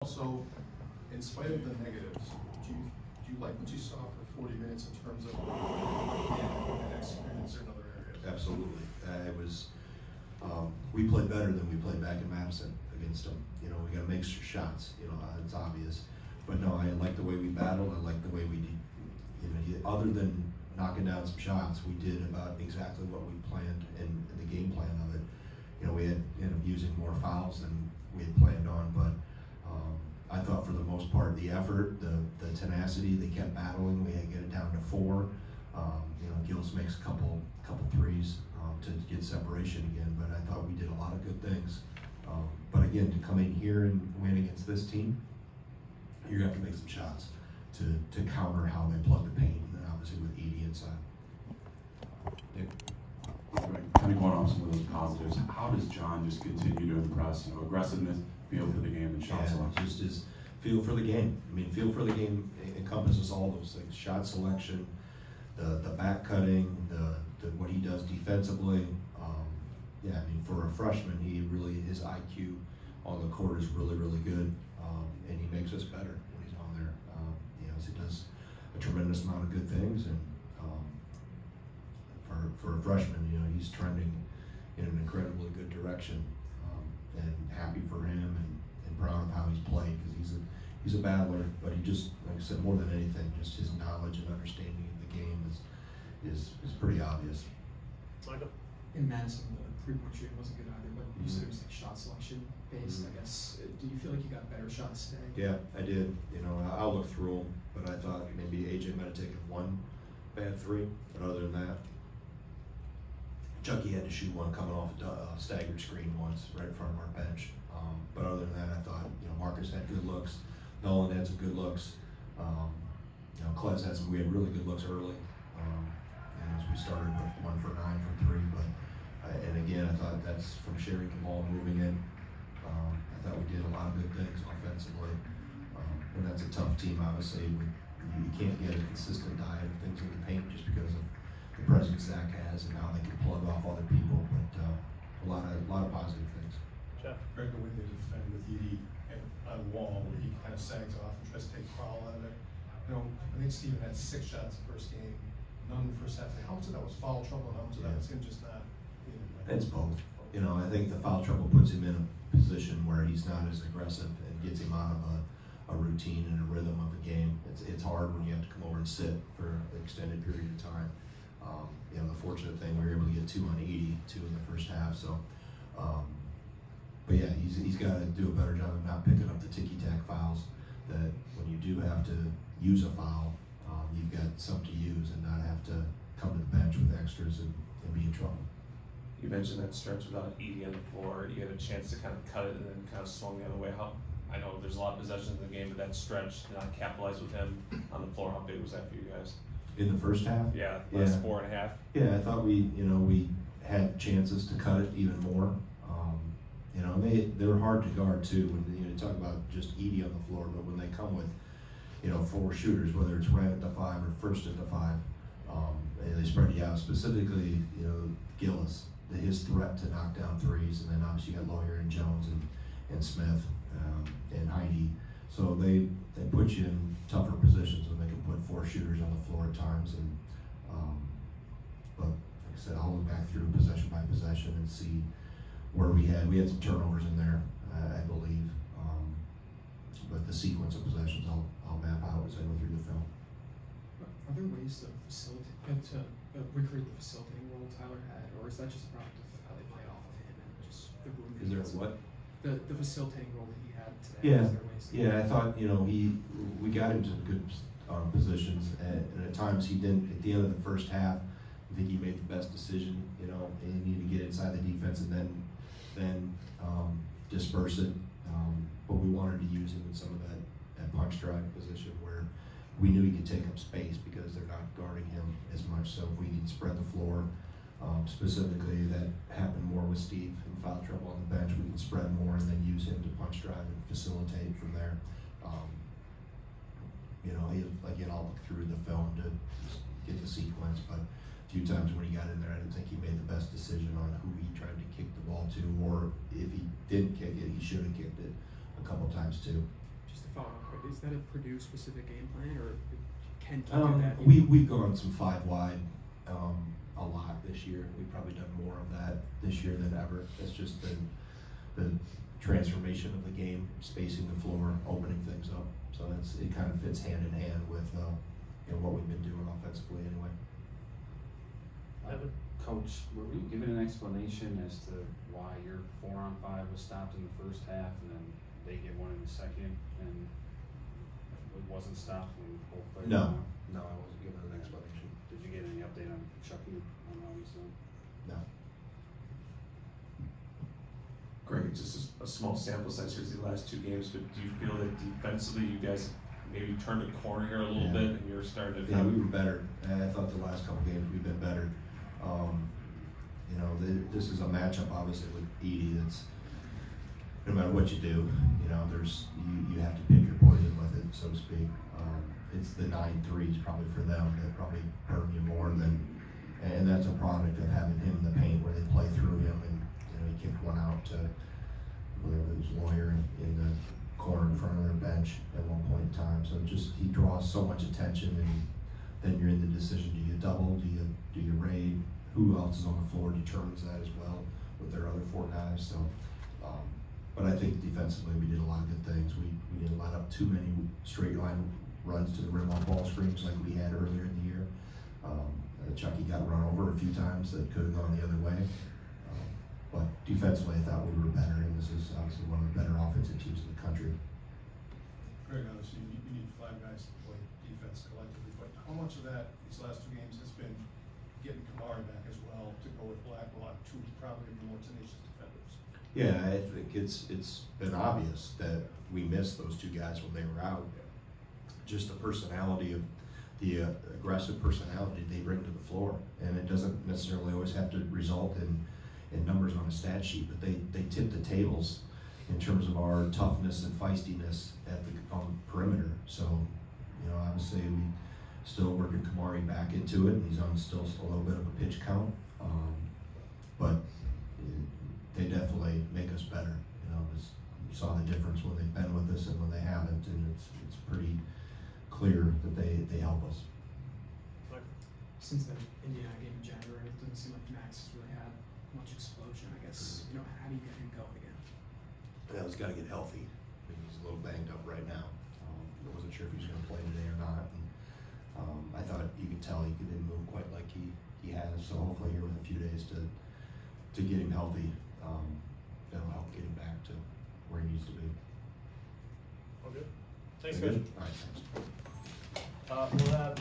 Also, in spite of the negatives, do you like what you saw for 40 minutes in terms of and experience in other areas? Absolutely. We played better than we played back in Madison against them. You know, we got to make sure shots. You know, it's obvious. But no, I like the way we battled. I like the way we did. You know, other than knocking down some shots, we did about exactly what we planned in the game plan of it. You know, we had ended up using more fouls than we had planned on, but I thought for the most part, the effort, the tenacity, they kept battling. We had to get it down to 4. You know, Gills makes a couple threes to get separation again, but I thought we did a lot of good things. But again, to come in here and win against this team, you're gonna have to make some shots to counter how they plug the paint, and then obviously with Edie inside. Nick. Kind of going off some of those positives, how does John just continue to impress? You know, aggressiveness, feel for the game, and shot selection. Just his feel for the game. I mean, feel for the game encompasses all those things: shot selection, the back cutting, the what he does defensively. Yeah, I mean, for a freshman, his IQ on the court is really good, and he makes us better when he's on there. He does a tremendous amount of good things, and for a freshman, you know, he's trending in an incredibly good direction, and happy for him and proud of how he's played, because he's a battler, but he just, like I said, more than anything, just his knowledge and understanding of the game is pretty obvious. Michael? In Madison, the three-point shooting wasn't good either, but you said it was like shot selection based, I guess. Do you feel like you got better shots today? Yeah, I did. You know, I'll look through them, but I thought maybe AJ might have taken one bad three, but other than that, Chucky had to shoot one coming off a staggered screen once right in front of our bench. But other than that, I thought, you know, Marcus had good looks, Nolan had some good looks. You know, Klez we had really good looks early. And as we started with 1 for 9 from 3, but and again, I thought that's from sharing the ball, moving in. I thought we did a lot of good things offensively, and that's a tough team. Obviously, you can't get a consistent diet of things in the paint just because of the presence Zach has and how they can plug off other people. But a lot of positive things. Jeff, Greg, the way they defend with Edie on the wall, where he kind of sags off and tries to take foul out of it. You know, I think Steven had 6 shots the first game, none in the first half. How much of that was foul trouble? How much of that was him just not? It's both. You know, I think the foul trouble puts him in a position where he's not as aggressive and gets him out of a routine and a rhythm of the game. It's hard when you have to come over and sit for an extended period of time. You know, the fortunate thing, we were able to get 2 on 82 in the first half. So, but yeah, he's got to do a better job of not picking up the ticky-tack fouls. That when you do have to use a foul, you've got some to use and not have to come to the bench with extras and be in trouble. You mentioned that stretch without Edie on the floor. You had a chance to kind of cut it and then kind of swung the other way. I know there's a lot of possessions in the game, but that stretch, not capitalize with him on the floor, how big was that for you guys? In the first half? Yeah, last 4.5. Yeah, I thought we had chances to cut it even more. You know, they were hard to guard too. When you talk about just Edie on the floor, but when they come with 4 shooters, whether it's right at the 5 or first at the 5, they spread you out. Specifically, Gillis, his threat to knock down threes, and then obviously you got Lawyer and Jones and Smith and Heidi. So they put you in tougher positions when they can put 4 shooters on the floor at times. And but like I said, I'll look back through possession by possession and see where we had some turnovers in there, I believe. But the sequence of possessions I'll map out as I go through the film. Are there ways to facilitate to recreate the facilitating role Tyler had, or is that just a product of how they play off of him and just the room? Is there what? The facilitating role that he had today. Yeah, is there ways to I thought we got him to good positions, and at times he didn't. At the end of the first half, I think he made the best decision. And he needed to get inside the defense and then disperse it. But we wanted to use him in some of that punch drive position where we knew he could take up space because they're not guarding him as much. So if we need to spread the floor, specifically that happened more with Steve in foul trouble on the bench, we can spread more and then use him to punch drive and facilitate from there. I'll look through the film to get the sequence, but a few times when he got in there, I didn't think he made the best decision on who he tried to kick the ball to, or if he didn't kick it, he should have kicked it a couple times too. is that a Purdue specific game plan, or can you do that? We've gone some 5 wide a lot this year. We've probably done more of that this year than ever. It's just the transformation of the game, spacing the floor, opening things up. So it kind of fits hand in hand with what we've been doing offensively anyway. Coach, were we given an explanation as to why your 4-on-5 was stopped in the first half and then they get one in the second and it wasn't stopped when both players? No, I wasn't given an explanation. Did you get any update on Chucky on how he's doing? No. Greg, just a small sample size here, the last 2 games, but do you feel that defensively you guys maybe turned a corner here a little bit and you're starting to? Yeah, we were better. I thought the last couple games we've been better. This is a matchup obviously with Edie. That's no matter what you do, you have to pick your poison with it, so to speak. It's the 9-3s probably for them that probably burn you more than, and that's a product of having him in the paint where they play through him, and he kicked one out to whatever his lawyer in the corner in front of their bench at one point in time. So he draws so much attention, and then you're in the decision: do you double? Do you raid? Who else is on the floor determines that as well with their other 4 guys. So, but I think defensively we did a lot of good things. We didn't let up too many straight line runs to the rim on ball screens like we had earlier in the year. Chucky got run over a few times that could have gone the other way. But defensively, I thought we were better, and this is obviously one of the better offensive teams in the country. Greg, obviously you need 5 guys to play defense collectively, but how much of that these last 2 games has been getting Kamari back as well to go with Blackwell, 2 probably more tenacious defenders? Yeah, I think it's been obvious that we missed those 2 guys when they were out. Just the personality of the aggressive personality they bring to the floor, and it doesn't necessarily always have to result in numbers on a stat sheet, but they tip the tables in terms of our toughness and feistiness on the perimeter. So, obviously we still working Kamari back into it, and he's on still a little bit of a pitch count, but they definitely make us better. You saw the difference when they've been with us and when they haven't, and it's pretty clear that they help us. Since the Indiana game in January, it doesn't seem like Max has really had much explosion. I guess, how do you get him going again? Yeah, he's got to get healthy. I mean, he's a little banged up right now. I wasn't sure if he was going to play today or not. And, I thought you could tell he didn't move quite like he has. So hopefully here with a few days to get him healthy, that'll help get him back to where he needs to be. All good. Thanks, Coach. All right, thanks. We'll have